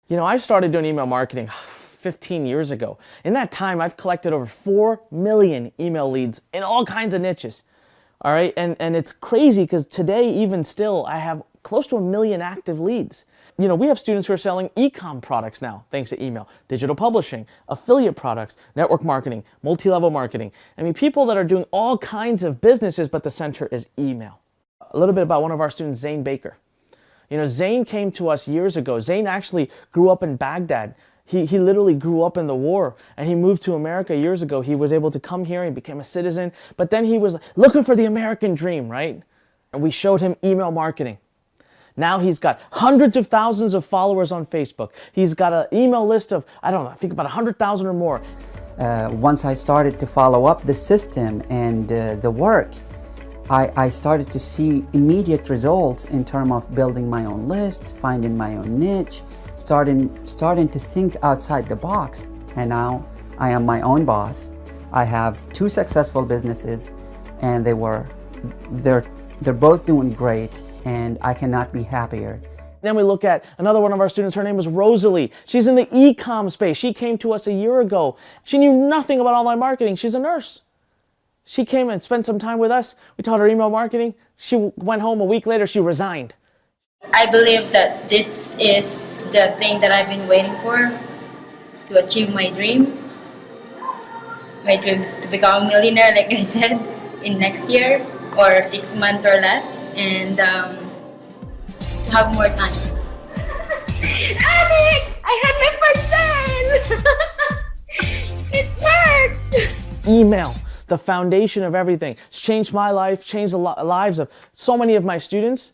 You know, I started doing email marketing 15 years ago. In that time, I've collected over 4 million email leads in all kinds of niches. All right, and it's crazy because today, even still, I have close to 1 million active leads. You know, we have students who are selling e-com products now, thanks to email, digital publishing, affiliate products, network marketing, multi-level marketing. I mean, people that are doing all kinds of businesses, but the center is email. A little bit about one of our students, Zane Baker. You know, Zane came to us years ago. Zane actually grew up in Baghdad. He literally grew up in the war, and he moved to America years ago. He was able to come here and became a citizen, but then he was looking for the American dream, right? And we showed him email marketing. Now he's got hundreds of thousands of followers on Facebook. He's got an email list of, I don't know, I think about 100,000 or more. Once I started to follow up the system and the work, I started to see immediate results in terms of building my own list, finding my own niche, starting to think outside the box. And now I am my own boss. I have 2 successful businesses, and they're both doing great, and I cannot be happier. Then we look at another one of our students. Her name is Rosalie. She's in the e-com space. She came to us a year ago. She knew nothing about online marketing. She's a nurse. She came and spent some time with us. We taught her email marketing. She went home a week later. She resigned. I believe that this is the thing that I've been waiting for to achieve my dream. My dream is to become a millionaire, like I said, in next year or 6 months or less, and to have more time. Alex, I had my first son! It worked! Email, the foundation of everything. It's changed my life, changed the lives of so many of my students.